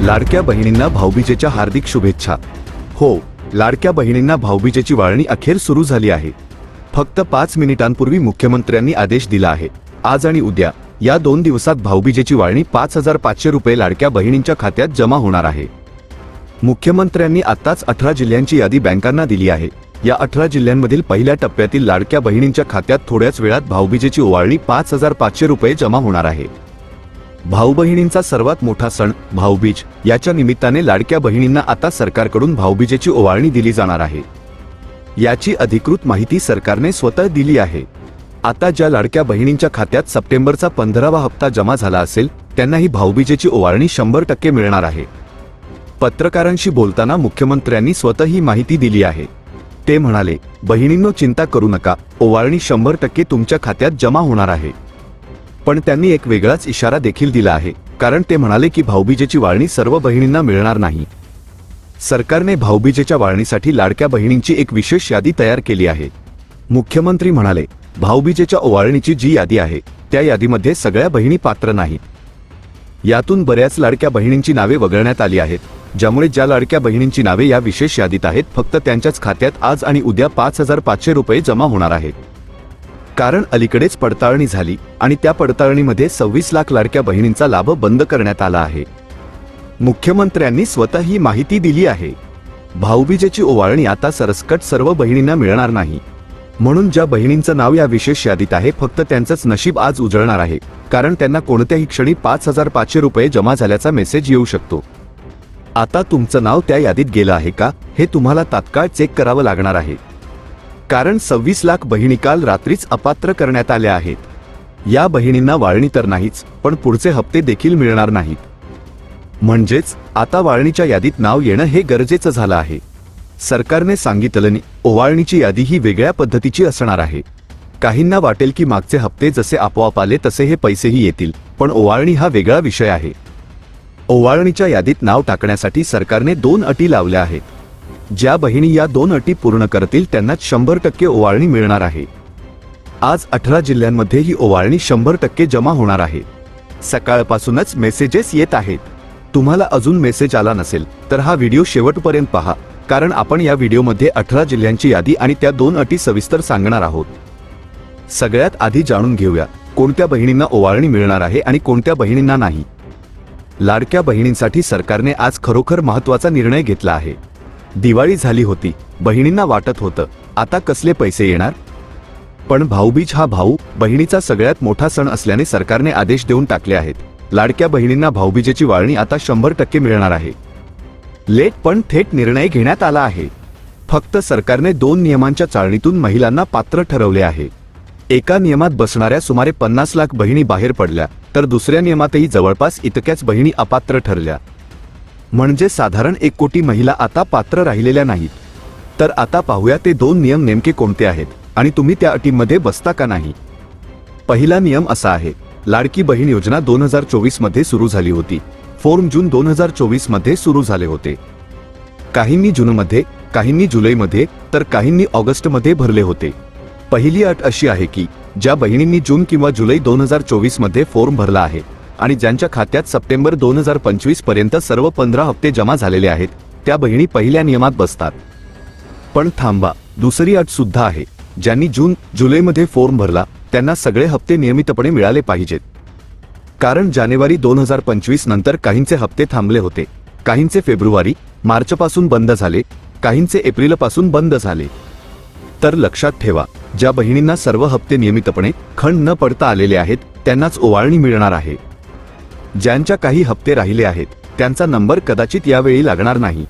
लाडक्या बहिणींना भाऊबीजेच्या हार्दिक शुभेच्छा। हो, लाडक्या बहिणींना भाऊबीजेची वाळणी अखेर सुरू झाली आहे। फक्त 5 मिनिटांपूर्वी मुख्यमंत्र्यांनी आदेश दिला आहे। आज आणि उद्या या 2 दिवसात भाऊबीजेची वाळणी 5500 रुपये लाडक्या बहिणींच्या खात्यात जमा होणार आहे। मुख्यमंत्र्यांनी आताच 18 जिल्ह्यांची यादी बँकांना दिली आहे। या 18 जिल्ह्यांमधील पहिल्या टप्प्यातील लाडक्या बहिणींच्या खात्यात थोड्याच वेळात भाऊबीजेची ओवाळणी 5500 रुपये जमा होणार आहे। भाऊ बहिणींचा सर्वात मोठा सण भाऊबीज, याच्या निमित्ताने लाडक्या बहिणींना आता सरकारकडून भाऊबीजेची ओवाळणी दिली जाणार आहे। याची अधिकृत माहिती सरकारने स्वतः दिली आहे। आता ज्या लाडक्या बहिणींच्या खात्यात सप्टेंबरचा 15वा हप्ता जमा झाला असेल त्यांना ही भाऊबीजेची ओवाळणी 100% मिळणार आहे। पत्रकारांशी बोलताना मुख्यमंत्र्यांनी स्वतः ही माहिती दिली आहे। ते म्हणाले, बहिणींनो चिंता करू नका, ओवाळणी 100% तुमच्या खात्यात जमा होणार आहे। पण त्यांनी एक वेगळाच इशारा देखील दिला आहे, कारण ते म्हणाले की भाऊबीजेची वाळणी सर्व बहिणींना मिळणार नाही। सरकारने भाऊबीजेच्या वाळणीसाठी लाडक्या बहिणींची एक विशेष यादी तयार केली आहे। मुख्यमंत्री म्हणाले, भाऊबीजेच्या ओवाळणीची जी यादी आहे त्या यादीमध्ये सगळ्या बहिणी पात्र नाहीत। यातून बऱ्याच लाडक्या बहिणींची नावे वगळण्यात आली आहेत, ज्यामुळे ज्या लाडक्या बहिणींची नावे या विशेष यादीत आहेत फक्त त्यांच्याच खात्यात आज आणि उद्या 5500 रुपये जमा होणार आहेत। कारण अलीकडेच पडताळणी झाली आणि त्या पडताळणीमध्ये 26 लाख लाडक्या बहिणींचा लाभ बंद करण्यात आला आहे। मुख्यमंत्र्यांनी स्वतः ही माहिती दिली आहे। भाऊबीजेची ओवाळणी आता सरसकट सर्व बहिणींना मिळणार नाही, म्हणून ज्या बहिणींचं नाव या विशेष यादीत आहे फक्त त्यांचंच नशीब आज उजळणार आहे, कारण त्यांना कोणत्याही क्षणी 5500 रुपये जमा झाल्याचा मेसेज येऊ शकतो। आता तुमचं नाव त्या यादीत गेलं आहे का हे तुम्हाला तात्काळ चेक करावं लागणार आहे, कारण 26 लाख बहिणी काल रात्रीच अपात्र करण्यात आल्या आहेत। या बहिणींना वाळणी तर नाहीच, पण पुढचे हप्ते देखील मिळणार नाहीत। म्हणजेच आता वाळणीच्या यादीत नाव येणं हे गरजेचं झालं आहे। सरकारने सांगितलं, ओवाळणीची यादी ही वेगळ्या पद्धतीची असणार आहे। काहींना वाटेल की मागचे हप्ते जसे आपोआप आले तसे हे पैसेही येतील, पण ओवाळणी हा वेगळा विषय आहे। ओवाळणीच्या यादीत नाव टाकण्यासाठी सरकारने 2 अटी लावल्या आहेत। ज्या बहिणी या 2 अटी पूर्ण करतील त्यांना 100% ओवाळणी मिळणार आहे। आज 18 जिल्ह्यांमध्ये ही ओवाळणी 100% जमा होणार आहे। सकाळपासूनच मेसेजेस येत आहेत। तुम्हाला अजून मेसेज आला नसेल तर हा व्हिडिओ शेवटपर्यंत पहा, कारण आपण या व्हिडिओमध्ये 18 जिल्ह्यांची यादी आणि त्या 2 अटी सविस्तर सांगणार आहोत। सगळ्यात आधी जाणून घेऊया कोणत्या बहिणींना ओवाळणी मिळणार आहे आणि कोणत्या बहिणींना नाही। लाडक्या बहिणींसाठी सरकारने आज खरोखर महत्त्वाचा निर्णय घेतला आहे। दिवाळी झाली होती, बहिणींना वाटत होतं आता कसले पैसे येणार, पण भाऊबीज हा भाऊ बहिणीचा सगळ्यात मोठा सण असल्याने सरकारने आदेश देऊन टाकले आहेत। लाडक्या बहिणींना भाऊबीजेची वाळणी आता 100% मिळणार आहे। लेट पण थेट निर्णय घेण्यात आला आहे। फक्त सरकारने 2 नियमांच्या चाळणीतून महिलांना पात्र ठरवले आहे। एका नियमात बसणाऱ्या सुमारे 50 लाख बहिणी बाहेर पडल्या, तर दुसऱ्या नियमातही जवळपास इतक्याच बहिणी अपात्र ठरल्या। म्हणजे साधारण 1 कोटी महिला आता पात्र राहिलेल्या नाहीत। तर आता पाहूया ते 2 नियम नेमके कोणते आहेत आणि तुम्ही त्या अटींमध्ये बसता का नाही। पहिला नियम असा आहे, लाडकी बहीण योजना 2024 मध्ये सुरू झाली होती। फॉर्म जून 2024 मध्ये सुरू झाले होते। काहींनी जूनमध्ये, काहींनी जुलैमध्ये, तर काहींनी ऑगस्टमध्ये भरले होते। पहिली अट अशी आहे की ज्या बहिणींनी जून किंवा जुलै 2024 मध्ये फॉर्म भरला आहे आणि ज्यांच्या खात्यात सप्टेंबर 2025 पर्यंत सर्व 15 हप्ते जमा झालेले आहेत त्या बहिणी पहिल्या नियमात बसतात। पण थांबा, दुसरी अट सुद्धा आहे। ज्यांनी जून जुलैमध्ये फॉर्म भरला त्यांना सगळे हप्ते नियमितपणे मिळाले पाहिजेत, कारण जानेवारी 2025 नंतर काहींचे हप्ते थांबले होते, काहींचे फेब्रुवारी मार्चपासून बंद झाले, काहींचे एप्रिलपासून बंद झाले। तर लक्षात ठेवा, ज्या बहिणींना सर्व हप्ते नियमितपणे खंड न पडता आलेले आहेत त्यांनाच ओवाळणी मिळणार आहे। ज्यांच्या काही हप्ते राहिले आहेत त्यांचा नंबर कदाचित यावेळी लागणार नाही।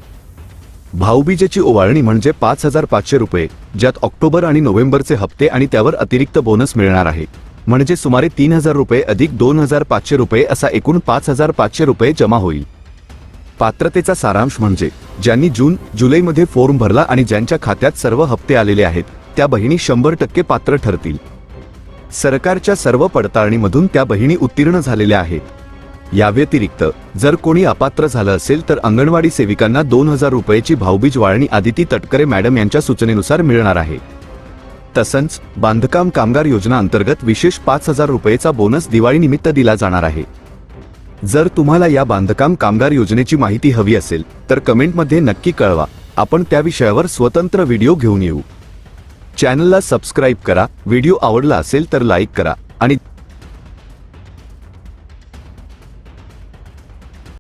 भाऊबीजेची ओवाळणी म्हणजे 5500 रुपये, ज्यात ऑक्टोबर आणि नोव्हेंबरचे हप्ते आणि त्यावर अतिरिक्त बोनस मिळणार आहे। म्हणजे सुमारे 3000 रुपये अधिक 2500 रुपये असा एकूण 5500 रुपये जमा होईल। पात्रतेचा सारांश म्हणजे ज्यांनी जून जुलैमध्ये फॉर्म भरला आणि ज्यांच्या खात्यात सर्व हप्ते आलेले आहेत त्या बहिणी 100% पात्र ठरतील। सरकारच्या सर्व पडताळणीमधून त्या बहिणी उत्तीर्ण झालेल्या आहेत। या व्यतिरिक्त जर कोणी अपात्र झालं असेल तर अंगणवाडी सेविकांना 2000 रुपयाची भाऊबीज वाळणी आदिती तटकरे मॅडम यांच्या सूचनेनुसार मिळणार आहे। तसंच बांधकाम कामगार योजना अंतर्गत विशेष 5000 रुपयेचा बोनस दिवाळीनिमित्त दिला जाणार आहे। जर तुम्हाला या बांधकाम कामगार योजनेची माहिती हवी असेल तर कमेंटमध्ये नक्की कळवा, आपण त्या विषयावर स्वतंत्र व्हिडिओ घेऊन येऊ. चॅनलला सबस्क्राईब करा, व्हिडिओ आवडला असेल तर लाईक करा आणि